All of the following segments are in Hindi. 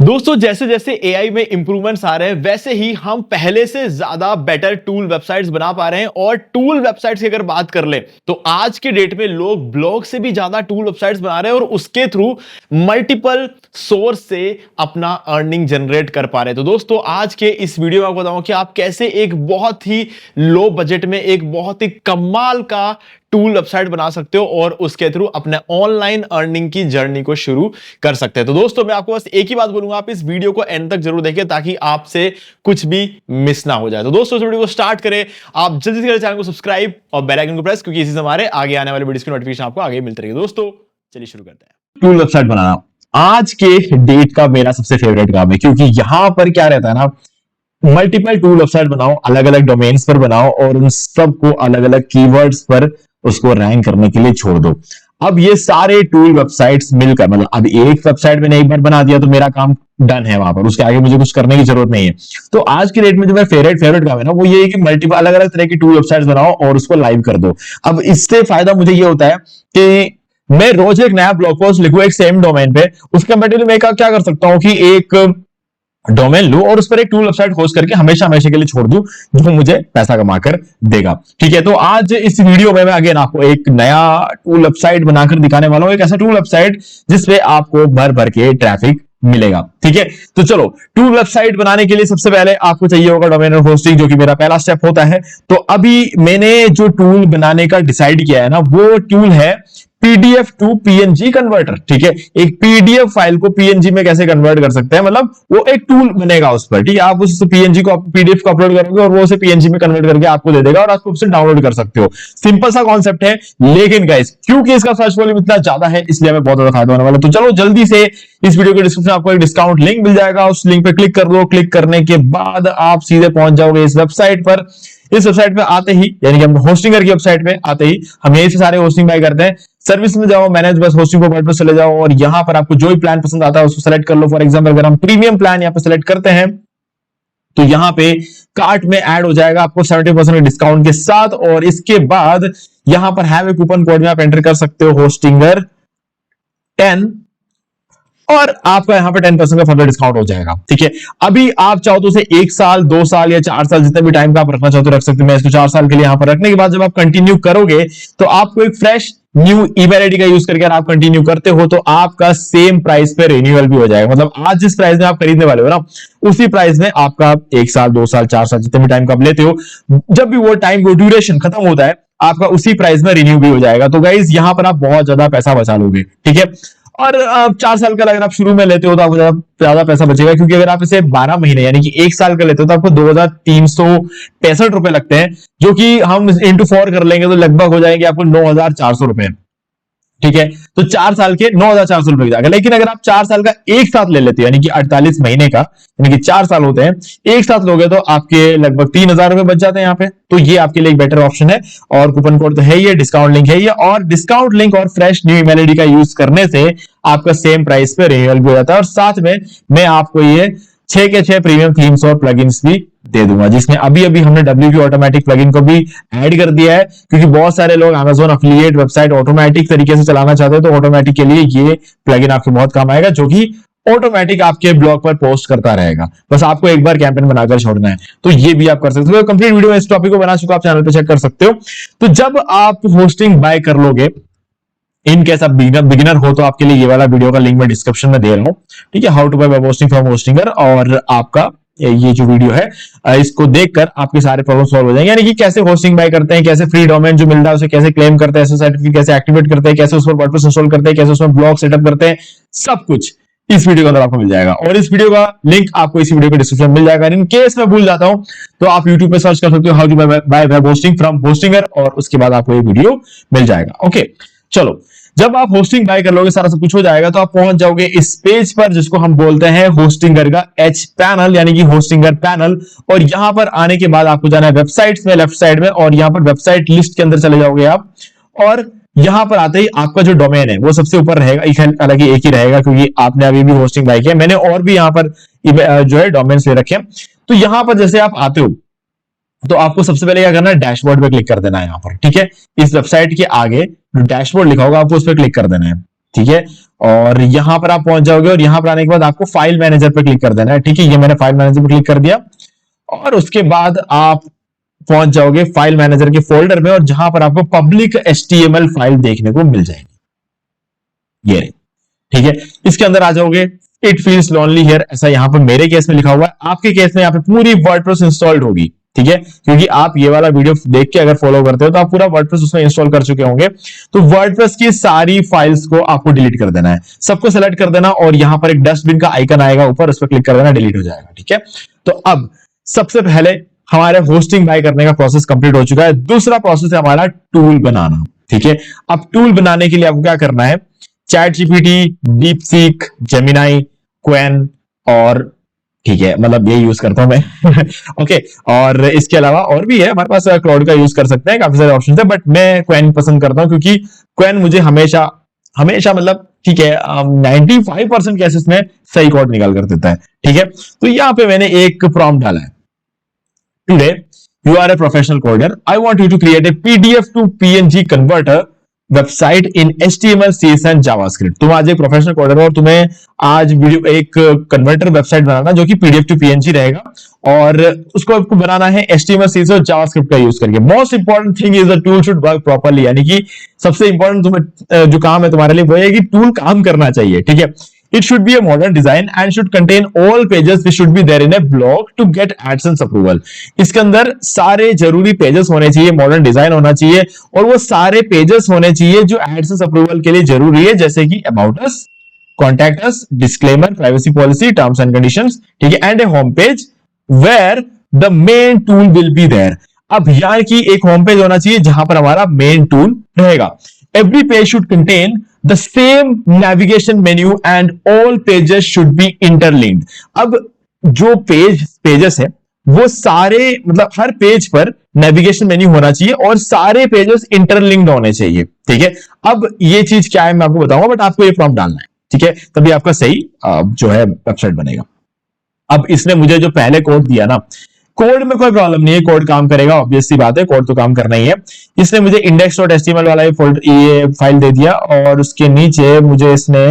दोस्तों जैसे जैसे एआई में इंप्रूवमेंट्स आ रहे हैं वैसे ही हम पहले से ज्यादा बेटर टूल वेबसाइट्स बना पा रहे हैं। और टूल वेबसाइट्स की अगर बात कर ले तो आज के डेट में लोग ब्लॉग से भी ज्यादा टूल वेबसाइट्स बना रहे हैं और उसके थ्रू मल्टीपल सोर्स से अपना अर्निंग जनरेट कर पा रहे हैं। तो दोस्तों आज के इस वीडियो में आपको बताऊंगा कि आप कैसे एक बहुत ही लो बजट में एक बहुत ही कमाल का टूल वेबसाइट बना सकते हो और उसके थ्रू अपने ऑनलाइन अर्निंग की जर्नी को शुरू कर सकते हैं। तो दोस्तों मैं आपको बस एक ही बात बोलूंगा, आप इस वीडियो को एंड तक जरूर देखें ताकि आपसे कुछ भी मिस ना हो जाए। तो दोस्तों इस वीडियो को स्टार्ट करें, आप जल्दी से चैनल को सब्सक्राइब और बेल आइकन को प्रेस, क्योंकि इसी से हमारे आगे आने वाले वीडियोस की नोटिफिकेशन आपको आगे मिलती रहेगी। दोस्तों चलिए शुरू करते हैं। टूल वेबसाइट बनाना आज के डेट का मेरा सबसे फेवरेट काम है, क्योंकि यहां पर क्या रहता है ना, मल्टीपल टूल वेबसाइट बनाओ, अलग अलग डोमेन्स पर बनाओ और उन सबको अलग अलग कीवर्ड्स पर उसको रैंक करने के लिए छोड़ दो। अब ये सारे टूल वेबसाइट्स मिलकर, मतलब अब एक वेबसाइट मैंने एक बार बना दिया तो मेरा काम डन है वहां पर, उसके आगे मुझे कुछ करने की जरूरत नहीं है। तो आज की डेट में जो मेरा फेवरेट काम है ना, वो ये है कि मल्टीपल अलग अलग तरह की टूल वेबसाइट्स बनाओ और उसको लाइव कर दो। अब इससे फायदा मुझे ये होता है कि मैं रोज एक नया ब्लॉग पोस्ट लिखूं एक सेम डोमेन पे, उसके कंपैरेटिवली मैं क्या कर सकता हूं कि एक डोमेन लूं और उस पर एक टूल वेबसाइट होस्ट करके हमेशा हमेशा के लिए छोड़ दूं, जो मुझे पैसा कमाकर देगा। ठीक है, तो आज इस वीडियो में मैं अगेन आपको एक नया टूल वेबसाइट बनाकर दिखाने वाला हूं, एक ऐसा टूल वेबसाइट जिसपे आपको भर भर के ट्रैफिक मिलेगा। ठीक है, तो चलो टूल वेबसाइट बनाने के लिए सबसे पहले आपको चाहिए होगा डोमेन और होस्टिंग, जो कि मेरा पहला स्टेप होता है। तो अभी मैंने जो टूल बनाने का डिसाइड किया है ना, वो टूल है पीडीएफ टू पीएनजी कन्वर्टर। ठीक है, एक पीडीएफ फाइल को पीएनजी में कैसे कन्वर्ट कर सकते हैं, मतलब वो एक टूल बनेगा उस पर। ठीक है, आप उस पीएनजी को पीडीएफ को अपलोड करोगे और वो उसे पीएनजी में कन्वर्ट करके आपको दे देगा और आप उसे डाउनलोड कर सकते हो। सिंपल सा कॉन्सेप्ट है, लेकिन गाइस क्योंकि इसका सर्च वॉल्यूम इतना ज्यादा है इसलिए हमें बहुत ज्यादा फायदा होने वाला है। तो चलो जल्दी से इस वीडियो के डिस्क्रिप्शन में आपको एक डिस्काउंट लिंक मिल जाएगा, उस लिंक पे क्लिक कर दो। क्लिक करने के बाद आप सीधे पहुंच जाओगे इस वेबसाइट पर। इस वेबसाइट पे आते ही, यानी कि हम होस्टिंगर की वेबसाइट पे आते ही हम यहीं से सारे होस्टिंग बाय करते हैं। सर्विस में जाओ, मैनेज बस होस्टिंग प्रोवाइडर पर चले जाओ और यहां पर आपको जो भी प्लान पसंद आता है उसको सेलेक्ट कर लो। फॉर एग्जांपल अगर हम प्रीमियम प्लान यहां पर सेलेक्ट करते हैं तो यहां पे कार्ट में ऐड हो जाएगा आपको 70% डिस्काउंट के साथ। और इसके बाद यहां पर हैव ए कूपन कोड में आप एंटर कर सकते हो होस्टिंगर 10 और आपका यहां पे 10% का फर्दर डिस्काउंट हो जाएगा। ठीक है, अभी आप चाहो तो उसे 1 साल 2 साल या 4 साल जितने भी टाइम का आप रखना चाहो तो रख सकते हो। मैं इसको 4 साल के लिए यहां पर रखने के बाद जब आप कंटिन्यू करोगे तो आपको एक फ्रेश न्यू ईमेल आईडी का यूज करके अगर आप कंटिन्यू करते हो तो आपका सेम प्राइस पे रिन्यूअल भी हो जाएगा। मतलब आज जिस प्राइस में आप खरीदने वाले हो ना, उसी प्राइस में आपका 1 साल 2 साल 4 साल जितने भी टाइम का आप लेते हो, जब भी वो टाइम वो ड्यूरेशन खत्म होता है आपका उसी प्राइस में रिन्यू भी हो जाएगा। तो गाइज यहां पर आप बहुत ज्यादा पैसा बचा लोगे। ठीक है, और 4 साल का अगर आप शुरू में लेते हो तो आपको ज्यादा पैसा बचेगा, क्योंकि अगर आप इसे 12 महीने यानी कि 1 साल का लेते हो तो आपको 2365 रुपए लगते हैं, जो कि हम इंटू 4 कर लेंगे तो लगभग हो जाएंगे आपको 9400 रुपए। ठीक है, तो 4 साल के 9400 रुपए जाएगा। लेकिन अगर आप 4 साल का एक साथ ले लेते हो यानी कि 48 महीने का, यानी कि 4 साल होते हैं, एक साथ लोगे तो आपके लगभग 3000 रुपए बच जाते हैं यहाँ पे। तो ये आपके लिए एक बेटर ऑप्शन है और कूपन कोड तो है ही, डिस्काउंट लिंक है ही, और डिस्काउंट लिंक और फ्रेश न्यू ईमेल आईडी का यूज करने से आपका सेम प्राइस पे रिन्यूअल भी हो जाता है। और साथ में मैं आपको ये 6 के 6 प्रीमियम थीम्स और प्लगइन्स भी दे दूंगा, जिसमें अभी अभी हमने WP ऑटोमेटिक प्लगइन को भी ऐड कर दिया है, क्योंकि बहुत सारे लोग Amazon अफिलिएट वेबसाइट ऑटोमेटिक तरीके से चलाना चाहते हैं। तो ऑटोमेटिक के लिए ये प्लगइन आपके बहुत काम आएगा, जो कि ऑटोमेटिक आपके ब्लॉग पर पोस्ट करता रहेगा। बस आपको एक बार कैंपेन बनाकर छोड़ना है, तो ये भी आप कर सकते हो। कंप्लीट वीडियो इस टॉपिक को बना चुका, आप चैनल पे चेक कर सकते हो। तो जब आप होस्टिंग बाय कर लोगे, इन केस आप बिगिनर हो तो आपके लिए ये वाला वीडियो का लिंक मैं डिस्क्रिप्शन में दे रहा हूं। ठीक है, how to buy web hosting from Hostinger, और आपका ये जो वीडियो है इसको देखकर आपके सारे प्रॉब्लम सॉल्व हो जाएंगे। यानी कि कैसे होस्टिंग बाय करते हैं, कैसे फ्री डोमेन जो मिलता है उसे कैसे क्लेम करते हैं, सर्टिफिकेट कैसे एक्टिवेट करते हैं, कैसे उस पर वर्डप्रेस इंस्टॉल करते हैं, कैसे उसमें ब्लॉग सेटअप करते हैं, सब कुछ इस वीडियो के अंदर आपको मिल जाएगा। और इस वीडियो का लिंक आपको इस वीडियो के डिस्क्रिप्शन में मिल जाएगा। इन केस मैं भूल जाता हूं तो आप YouTube पे सर्च कर सकते हो how to buy web hosting from Hostinger, और उसके बाद आपको ये वीडियो मिल जाएगा। ओके, चलो जब आप होस्टिंग बाय कर लोगे, सारा सब कुछ हो जाएगा, तो आप पहुंच जाओगे इस पेज पर जिसको हम बोलते हैं होस्टिंगर का H पैनल, यानी कि होस्टिंगर पैनल। और यहां पर आने के बाद आपको जाना है वेबसाइट्स में, लेफ्ट साइड में, और यहां पर वेबसाइट लिस्ट के अंदर चले जाओगे आप। और यहां पर आते ही आपका जो डोमेन है वो सबसे ऊपर रहेगा, हालांकि एक ही रहेगा क्योंकि आपने अभी भी होस्टिंग बाय किया। मैंने और भी यहां पर जो है डोमेन्स ले रखे हैं। तो यहां पर जैसे आप आते हो तो आपको सबसे पहले क्या करना है, डैशबोर्ड पे क्लिक कर देना है यहां पर। ठीक है, इस वेबसाइट के आगे जो डैशबोर्ड लिखा होगा आपको उस पर क्लिक कर देना है। ठीक है। और यहां पर आप पहुंच जाओगे और यहां पर आने के बाद आपको फाइल मैनेजर पर क्लिक कर देना है, ठीक है। ये मैंने फाइल मैनेजर पर क्लिक कर दिया और उसके बाद आप पहुंच जाओगे फाइल मैनेजर के फोल्डर में और जहां पर आपको पब्लिक HTML फाइल देखने को मिल जाएगी, ये, ठीक है। इसके अंदर आ जाओगे, इट फील्स लोनली हियर, ऐसा यहां पर मेरे केस में लिखा हुआ है। आपके केस में यहां पे पूरी वर्डप्रेस इंस्टॉल्ड होगी, ठीक है, क्योंकि आप ये वाला वीडियो देख के अगर फॉलो करते हो तो आप पूरा वर्डप्रेस उसमें इंस्टॉल कर चुके होंगे। तो वर्डप्रेस की सारी फाइल्स को आपको डिलीट कर देना है, सबको सेलेक्ट कर देना और यहां पर एक डस्टबिन का आइकन आएगा ऊपर, उस पर क्लिक कर देना, डिलीट हो जाएगा, ठीक है। तो अब सबसे पहले हमारे होस्टिंग बाय करने का प्रोसेस कंप्लीट हो चुका है। दूसरा प्रोसेस है हमारा टूल बनाना, ठीक है। अब टूल बनाने के लिए आपको क्या करना है, चैट जीपीटी, डीपसीक, जेमिनाई, क्वेन और, ठीक है, मतलब ये यूज करता हूं मैं ओके। और इसके अलावा और भी है हमारे पास, क्लाउड का यूज कर सकते हैं, काफी सारे ऑप्शन है, बट मैं क्वेन पसंद करता हूं क्योंकि क्वेन मुझे हमेशा हमेशा मतलब, ठीक है, 95% केसेस में सही कोड निकाल कर देता है, ठीक है। तो यहां पे मैंने एक प्रॉम्प्ट डाला है, today you are a professional coder, I want you to create a PDF to PNG converter website in HTML, CSS and JavaScript. तुम आज एक प्रोफेशनल कोडर हो और तुम्हें आज वीडियो एक कन्वर्टर वेबसाइट बनाना जो कि PDF टू PNG रहेगा और उसको आपको बनाना है HTML, CSS और जावास्क्रिप्ट का यूज करके। Most important thing is the tool should work properly, यानी कि सबसे इंपॉर्टेंट तुम्हें जो काम है तुम्हारे लिए वो है कि टूल काम करना चाहिए, ठीक है। It should be a modern design and should contain all pages which should be there in a blog to get AdSense approval. इसके अंदर सारे जरूरी पेजेस होने चाहिए, मॉडर्न डिजाइन होना चाहिए और वो सारे पेजेस होने चाहिए जो AdSense अप्रूवल के लिए जरूरी है, जैसे कि about us, contact us, disclaimer, privacy policy, terms and conditions, ठीक है, and a home page where the main tool will be there. अब यार की एक होम पेज होना चाहिए जहां पर हमारा मेन टूल रहेगा। Every page should contain the same navigation menu and all pages should be interlinked. अब जो पेजेस है वो सारे, मतलब हर पेज पर नेविगेशन मेन्यू होना चाहिए और सारे पेजेस इंटरलिंक्ड होने चाहिए, ठीक है। अब ये चीज क्या है मैं आपको बताऊंगा, बट आपको ये प्रॉम्प्ट डालना है, ठीक है, तभी आपका सही जो है वेबसाइट बनेगा। अब इसने मुझे जो पहले कोड दिया ना, कोड में कोई प्रॉब्लम नहीं है, कोड काम करेगा, ऑब्वियस सी बात है, कोड तो काम करना ही है। इसने मुझे index.html वाला ये फाइल दे दिया और उसके नीचे मुझे इसने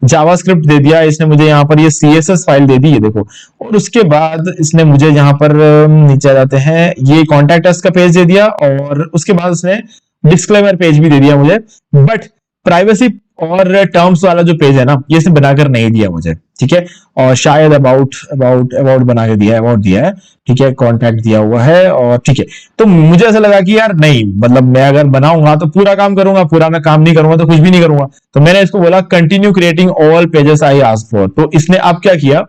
जावास्क्रिप्ट दे दिया, इसने मुझे यहाँ पर ये CSS फाइल दे दी, ये देखो। और उसके बाद इसने मुझे यहाँ पर नीचे आ जाते हैं, ये कॉन्टैक्ट अस का पेज दे दिया और उसके बाद उसने डिस्क्लेमर पेज भी दे दिया मुझे, बट प्राइवेसी और टर्म्स वाला जो पेज है ना, ये इसने बनाकर नहीं दिया मुझे, ठीक है। और शायद अबाउट बना के दिया है, अबाउट दिया है, ठीक है, कॉन्टैक्ट दिया हुआ है और ठीक है। तो मुझे ऐसा लगा कि यार नहीं, मतलब मैं अगर बनाऊंगा तो पूरा काम करूंगा, पूरा मैं काम नहीं करूंगा तो कुछ भी नहीं करूंगा। तो मैंने इसको बोला continue creating all pages I ask for. तो इसने अब क्या किया,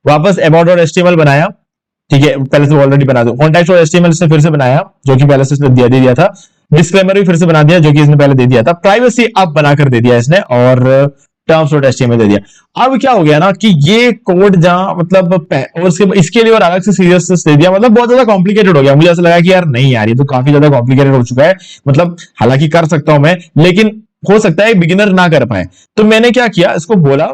वापस about.html बनाया, ठीक है, पहले से ऑलरेडी बना दो। कॉन्टैक्ट और HTML इसने फिर से बनाया जो कि पहले से इसने दे दिया था। डिस्क्लेमर भी फिर से बना दिया जो कि इसने पहले दे दिया था। प्राइवेसी अब बनाकर दे दिया इसने और टर्म्स डॉट HTML दे दिया। अब क्या हो गया ना कि ये कोड जहां मतलब और इसके लिए और अलग से सीरियसनेस दे दिया, मतलब बहुत ज्यादा कॉम्प्लिकेटेड हो गया। मुझे ऐसा लगा कि यार नहीं यार, ये तो काफी ज्यादा कॉम्प्लिकेटेड हो चुका है, मतलब हालांकि कर सकता हूं मैं, लेकिन हो सकता है बिगिनर ना कर पाए। तो मैंने क्या किया, इसको बोला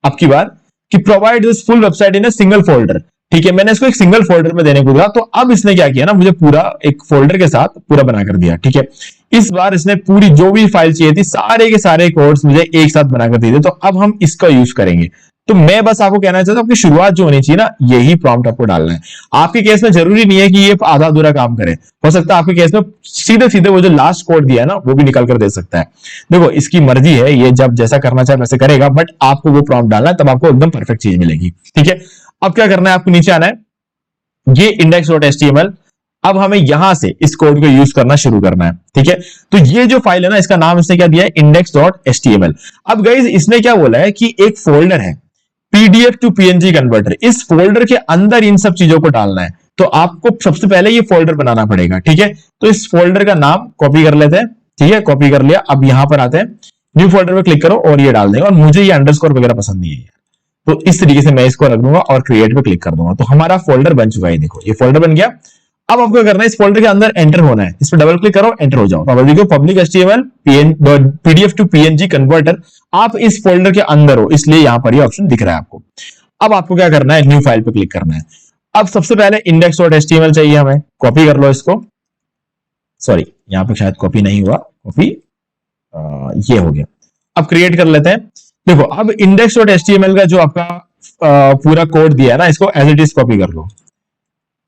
अब की बार कि provide this full website in a single folder, ठीक है। मैंने इसको एक सिंगल फोल्डर में देने को दिया। तो अब इसने क्या किया ना, मुझे पूरा एक फोल्डर के साथ पूरा बनाकर दिया, ठीक है। इस बार इसने पूरी जो भी फाइल चाहिए थी सारे के सारे कोड्स मुझे एक साथ बनाकर दिए थे। तो अब हम इसका यूज करेंगे। तो मैं बस आपको कहना चाहता हूं, आपकी शुरुआत जो होनी चाहिए ना, यही प्रॉम्प्ट आपको डालना है। आपके केस में जरूरी नहीं है कि ये आधा अधूरा काम करे, हो सकता है आपके केस में सीधे सीधे वो जो लास्ट कोड दिया है ना वो भी निकल कर दे सकता है। देखो इसकी मर्जी है, ये जब जैसा करना चाहे वैसे करेगा, बट आपको वो प्रॉम्प्ट डालना है, तब आपको एकदम परफेक्ट चीज मिलेगी, ठीक है। अब क्या करना है, आपको नीचे आना है, ये index.html, अब हमें यहां से इस कोड को यूज करना शुरू करना है, ठीक है। तो ये जो फाइल है ना, इसका नाम इसने क्या दिया है, index.html। अब गाइस इसने क्या बोला है कि एक फोल्डर है PDF टू PNG कन्वर्टर, इस फोल्डर के अंदर इन सब चीजों को डालना है। तो आपको सबसे पहले ये फोल्डर बनाना पड़ेगा, ठीक है। तो इस फोल्डर का नाम कॉपी कर लेते हैं, ठीक है, कॉपी कर लिया। अब यहां पर आते हैं, न्यू फोल्डर पे क्लिक करो और ये डाल देंगे। और मुझे ये अंडरस्कोर वगैरह पसंद नहीं है, तो इस तरीके से मैं इसको रख दूंगा और क्रिएट पे क्लिक कर दूंगा। तो हमारा फोल्डर बन चुका है, देखो ये फोल्डर बन गया। अब आपको करना है, इस फोल्डर के अंदर एंटर होना है, इस पर डबल क्लिक करो, एंटर हो जाओ। अब देखो public HTML PDF to PNG converter, आप इस फोल्डर के अंदर हो, इसलिए यहां पर ये ऑप्शन दिख रहा है आपको। अब आपको क्या करना है, न्यू फाइल पे क्लिक करना है। अब सबसे पहले index.html चाहिए हमें, कॉपी कर लो इसको, सॉरी यहां पे शायद कॉपी नहीं हुआ, कॉपी ये हो गया। अब क्रिएट कर लेते हैं। देखो अब index.html का जो आपका पूरा कोड दिया है ना, इसको एज इट इज कॉपी कर लो।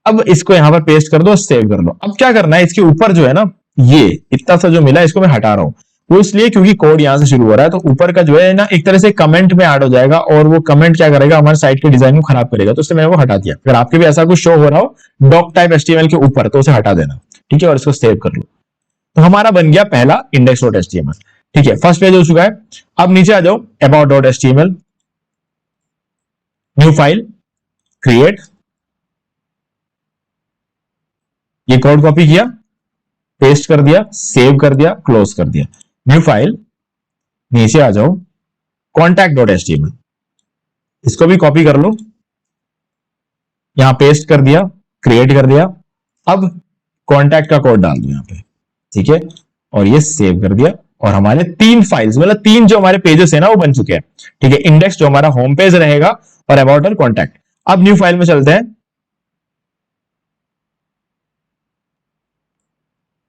अब इसको यहां पर पेस्ट कर दो, सेव कर लो। अब क्या करना है, इसके ऊपर जो है ना, ये इतना सा जो मिला इसको मैं हटा रहा हूं। वो इसलिए क्योंकि कोड यहां से शुरू हो रहा है, तो ऊपर का जो है ना एक तरह से कमेंट में ऐड हो जाएगा, और वो कमेंट क्या करेगा, हमारे साइट के डिजाइन को खराब करेगा। तो इसलिए मैंने वो हटा दिया। अगर आपके भी ऐसा कुछ शो हो रहा हो डॉक टाइप एचटीएमएल के ऊपर, तो उसे हटा देना, ठीक है, और इसको सेव कर लो। तो हमारा बन गया पहला index.html। ठीक है, फर्स्ट पेज हो चुका है। अब नीचे आ जाओ, about.html, न्यू फाइल, क्रिएट, ये कोड कॉपी किया, पेस्ट कर दिया, सेव कर दिया, क्लोज कर दिया। न्यू फाइल, नीचे आ जाओ, contact.html, इसको भी कॉपी कर लो, यहां पेस्ट कर दिया, क्रिएट कर दिया। अब कॉन्टैक्ट का कोड डाल दो यहां पे, ठीक है, और ये सेव कर दिया। और हमारे 3 फाइल्स, मतलब 3 जो हमारे पेजेस है ना, वो बन चुके हैं। ठीक है, इंडेक्स जो हमारा होम पेज रहेगा, और अबाउट और कॉन्टैक्ट। अब न्यू फाइल में चलते हैं,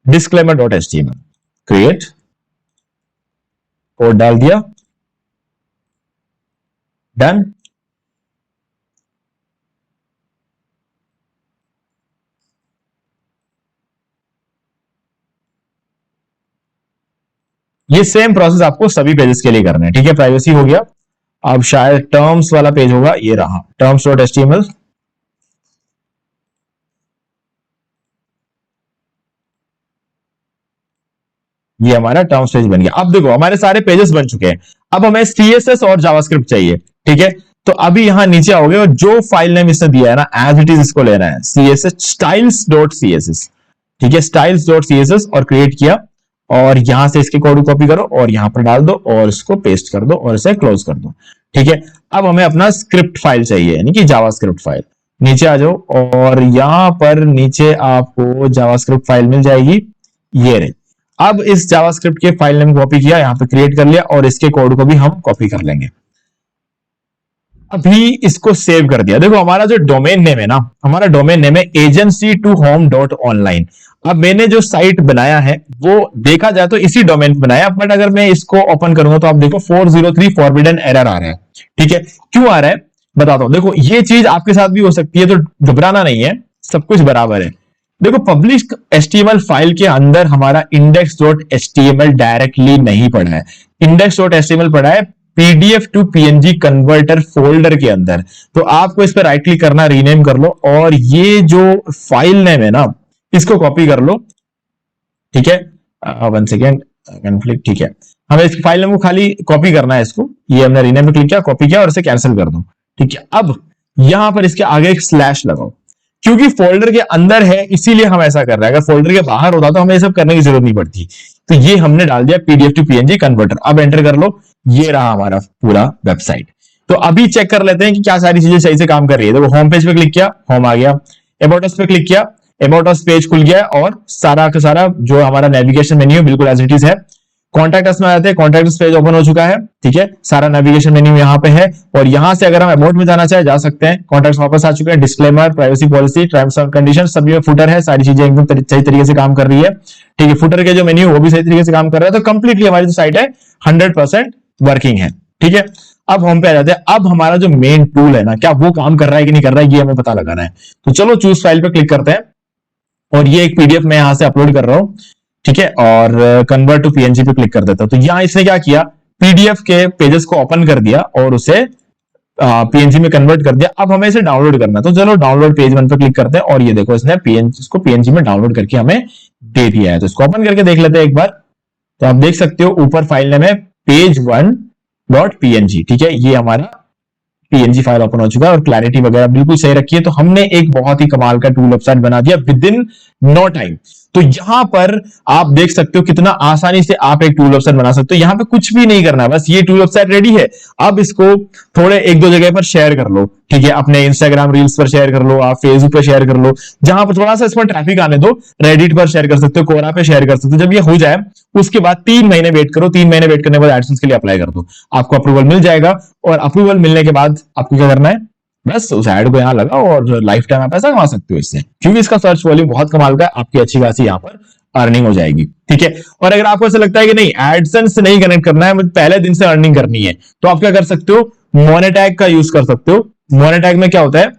disclaimer.html, क्रिएट, कोड डाल दिया, डन। ये सेम प्रोसेस आपको सभी पेजेस के लिए करना है। ठीक है, प्राइवेसी हो गया। अब शायद टर्म्स वाला पेज होगा, ये रहा terms.html, ये हमारा टर्म्स पेज बन गया। अब देखो हमारे सारे पेजेस बन चुके हैं। अब हमें CSS और जावास्क्रिप्ट चाहिए। ठीक है, तो अभी यहां नीचे आओगे, और जो फाइल नेम इसने दिया है ना, एज इट इज इसको लेना है, CSS styles.css। ठीक है, styles.css, और क्रिएट किया, और यहां से इसके कोड को कॉपी करो और यहां पर डाल दो, और इसको पेस्ट कर दो, और इसे क्लोज कर दो। ठीक है, अब हमें अपना स्क्रिप्ट फाइल चाहिए, यानी कि जावास्क्रिप्ट फाइल। नीचे आ जाओ, और यहां पर नीचे आपको जावास्क्रिप्ट फाइल मिल जाएगी, ये रही। अब इस जावास्क्रिप्ट के फाइल नेम कॉपी किया, यहां पे क्रिएट कर लिया, और इसके कोड को भी हम कॉपी कर लेंगे। अभी इसको सेव कर दिया। देखो हमारा जो डोमेन नेम है ना, हमारा डोमेन नेम है agency2home.online। अब मैंने जो साइट बनाया है वो देखा जाए तो इसी डोमेन पे बनाया, बट अगर मैं इसको ओपन करूंगा तो आप देखो 403 फॉरबिडन एरर आ रहा है। ठीक है, क्यों आ रहा है बताता हूं। देखो ये चीज आपके साथ भी हो सकती है, तो घबराना नहीं है, सब कुछ बराबर है। देखो पब्लिश HTML फाइल के अंदर हमारा index.html डायरेक्टली नहीं पड़ा है, index.html पड़ा है PDF to PNG converter folder के अंदर। तो आपको इस पर राइट क्लिक करना, रीनेम कर लो, और ये जो फाइल नेम है ना, इसको कॉपी कर लो। ठीक है, 1 सेकेंड, कन्फ्लिक्ट। ठीक है, हमें इस फाइल नेम को खाली कॉपी करना है, इसको ये हमने रीनेम पे क्लिक किया, कॉपी किया, और इसे कैंसिल कर दो। ठीक है, अब यहां पर इसके आगे एक स्लैश लगाओ, क्योंकि फोल्डर के अंदर है इसीलिए हम ऐसा कर रहे हैं। अगर फोल्डर के बाहर होता तो हमें ये सब करने की जरूरत नहीं पड़ती। तो ये हमने डाल दिया PDF टू PNG कन्वर्टर। अब एंटर कर लो, ये रहा हमारा पूरा वेबसाइट। तो अभी चेक कर लेते हैं कि क्या सारी चीजें सही से काम कर रही है। देखो होम पेज पे क्लिक किया, होम आ गया, अबाउट अस पे क्लिक किया, अबाउट अस पेज खुल गया, और सारा का सारा जो हमारा नेविगेशन मेन्यू बिल्कुल एज इट इज है। कॉन्टैक्ट अस में आते हैं, कॉन्टैक्ट अस पेज ओपन हो चुका है। ठीक है, सारा नेविगेशन मेन्यू यहाँ पे है, और यहां से अगर हम अबाउट में जाना चाहे जा सकते हैं। कॉन्टैक्ट्स वापस आ चुके हैं, disclaimer, privacy policy, terms and condition, सभी में फुटर है, सारी चीजें एकदम सही तरीके से काम कर रही है। ठीक है, फुटर के जो मेन्यू वो भी सही तरीके से काम कर रहा है। तो कंप्लीटली हमारी जो साइट है 100% वर्किंग है। ठीक है, अब होम पे आ जाते हैं। अब हमारा जो मेन टूल है ना, क्या वो काम कर रहा है कि नहीं कर रहा है, ये हमें पता लगाना है। तो चलो चूज फाइल पे क्लिक करते हैं, और ये एक PDF मैं यहां से अपलोड कर रहा हूं। ठीक है, और कन्वर्ट टू PNG पे क्लिक कर देता हूं। तो यहां इसने क्या किया, PDF के पेजेस को ओपन कर दिया और उसे PNG में कन्वर्ट कर दिया। अब हमें इसे डाउनलोड करना है, तो चलो डाउनलोड पेज 1 पे क्लिक करते हैं, और ये देखो इसने इसको PNG में डाउनलोड करके हमें दे दिया है। तो इसको ओपन करके देख लेते हैं एक बार। तो आप देख सकते हो ऊपर फाइल नेम है page1.png। ठीक है, ये हमारा PNG फाइल ओपन हो चुका है, और क्लैरिटी वगैरह बिल्कुल सही रखी है। तो हमने एक बहुत ही कमाल का टूल वेबसाइट बना दिया विद इन नो टाइम। तो यहां पर आप देख सकते हो कितना आसानी से आप एक टूल वेबसाइट बना सकते हो। यहां पे कुछ भी नहीं करना है, बस ये टूल वेबसाइट रेडी है। अब इसको थोड़े 1-2 जगह पर शेयर कर लो। ठीक है, अपने Instagram रील्स पर शेयर कर लो, आप Facebook पर शेयर कर लो, जहां पर थोड़ा सा इस पर ट्रैफिक आने दो। रेडिट पर शेयर कर सकते हो, कोरा पे शेयर कर सकते हो। जब ये हो जाए उसके बाद 3 महीने वेट करो, 3 महीने वेट करने के बाद एडसेंस के लिए अप्लाई कर दो, आपको अप्रूवल मिल जाएगा। और अप्रूवल मिलने के बाद आपको क्या करना है, बस उस ऐड को यहां लगाओ, और लाइफ टाइम आप पैसा कमा सकते हो इससे, क्योंकि इसका सर्च वॉल्यूम बहुत कमाल का है। आपकी अच्छी खासी यहां पर अर्निंग हो जाएगी। ठीक है, और अगर आपको ऐसा लगता है कि नहीं एडसेंस से नहीं कनेक्ट करना है, मुझे पहले दिन से अर्निंग करनी है, तो आप क्या कर सकते हो, मोनेटैग का यूज कर सकते हो। मोनेटैग में क्या होता है,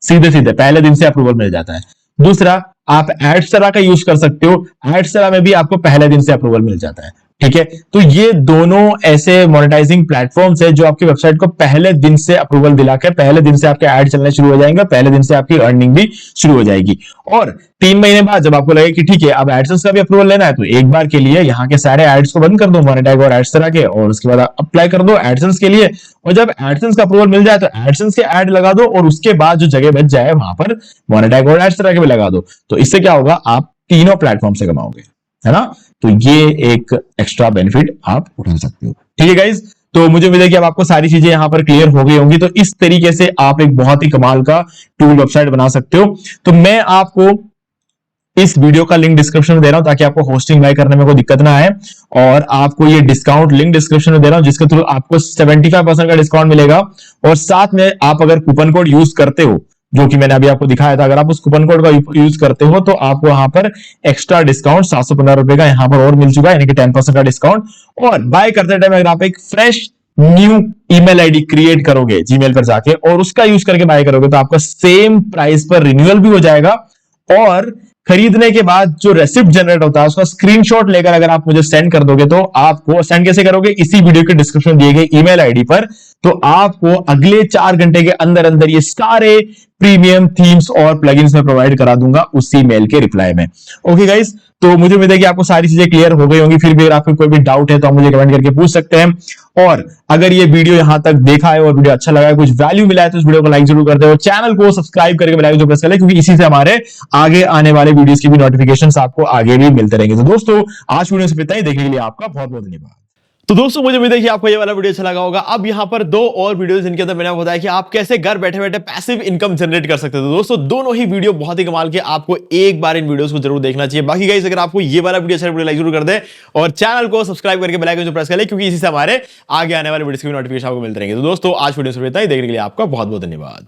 सीधे सीधे पहले दिन से अप्रूवल मिल जाता है। दूसरा, आप एडस्टरा का यूज कर सकते हो, एडस्टरा में भी आपको पहले दिन से अप्रूवल मिल जाता है। ठीक है, तो ये दोनों ऐसे मोनेटाइजिंग प्लेटफॉर्म्स है जो आपकी वेबसाइट को पहले दिन से अप्रूवल दिलाकर पहले दिन से आपके ऐड चलने शुरू हो जाएंगे, पहले दिन से आपकी अर्निंग भी शुरू हो जाएगी। और 3 महीने बाद जब आपको लगे कि ठीक है अब एडसेंस का भी अप्रूवल लेना है, तो एक बार के लिए यहाँ के सारे एड्स को बंद कर दो, मोनेटैग और एडस्टरा के, और उसके बाद अप्लाई कर दो एडसेंस के लिए। और जब एडसेंस का अप्रूवल मिल जाए तो एडसेंस के ऐड लगा दो, और उसके बाद जो जगह बच जाए वहां पर मोनेटैग और एडस्टरा के भी लगा दो। तो इससे क्या होगा, आप तीनों प्लेटफॉर्म से कमाओगे, है ना। तो ये एक एक्स्ट्रा बेनिफिट आप उठा सकते हो। ठीक है गाइज, तो मुझे उम्मीद है कि अब आपको सारी चीजें यहां पर क्लियर हो गई होंगी। तो इस तरीके से आप एक बहुत ही कमाल का टूल वेबसाइट बना सकते हो। तो मैं आपको इस वीडियो का लिंक डिस्क्रिप्शन में दे रहा हूं ताकि आपको होस्टिंग बाय करने में कोई दिक्कत ना आए, और आपको ये डिस्काउंट लिंक डिस्क्रिप्शन में दे रहा हूं जिसके थ्रू आपको 75% का डिस्काउंट मिलेगा। और साथ में आप अगर कूपन कोड यूज करते हो, जो कि मैंने अभी आपको दिखाया था, अगर आप उस कूपन कोड का यूज करते हो तो आपको यहाँ पर एक्स्ट्रा डिस्काउंट 715 रुपए का यहाँ पर और मिल चुका है, यानी कि 10% का डिस्काउंट। और बाय करते टाइम अगर आप एक fresh new email ID create करोगे जीमेल पर जाके और उसका यूज करके बाय करोगे, तो आपका सेम प्राइस पर रिन्यूअल भी हो जाएगा। और खरीदने के बाद जो रेसिप्ट जनरेट होता है उसका स्क्रीनशॉट लेकर अगर आप मुझे सेंड कर दोगे, तो आपको सेंड कैसे करोगे, इसी वीडियो के डिस्क्रिप्शन में दिए गए ईमेल आईडी पर, तो आपको अगले 4 घंटे के अंदर अंदर ये सारे प्रीमियम थीम्स और प्लगइन्स में प्रोवाइड करा दूंगा उसी मेल के रिप्लाई में। ओके गाइस, तो मुझे उम्मीद है कि आपको सारी चीजें क्लियर हो गई होंगी। फिर भी अगर आपको कोई भी डाउट है तो आप मुझे कमेंट करके पूछ सकते हैं। और अगर ये वीडियो यहां तक देखा है और वीडियो अच्छा लगा है, कुछ वैल्यू मिला है, तो इस वीडियो को लाइक जरूर कर दे और चैनल को सब्सक्राइब करके बेल आइकन को प्रेस कर ले, क्योंकि इसी से हमारे आगे आने वाले वीडियोस की भी नोटिफिकेशंस आपको आगे भी मिलते रहेंगे। तो दोस्तों आज वीडियो से इतना ही, देखने के लिए आपका बहुत बहुत धन्यवाद। तो दोस्तों मुझे उम्मीद है कि आपको ये वाला वीडियो अच्छा लगा होगा। अब यहाँ पर 2 और वीडियोस जिनके अंदर मैंने बताया कि आप कैसे घर बैठे बैठे पैसिव इनकम जनरेट कर सकते हो। तो दोस्तों दोनों ही वीडियो बहुत ही कमाल के, आपको एक बार इन वीडियोस को जरूर देखना चाहिए। बाकी गाइस अगर आपको ये वाला वीडियो अच्छा लगा, लाइक जरूर कर दे और चैनल को सब्सक्राइब करके बेल आइकन को प्रेस कर ले, क्योंकि इसी से हमारे आगे आने वाले वीडियोस की नोटिफिकेशन आपको मिलते रहेंगे। तो दोस्तों आज वीडियो से इतना ही, देखने के लिए आपका बहुत बहुत धन्यवाद।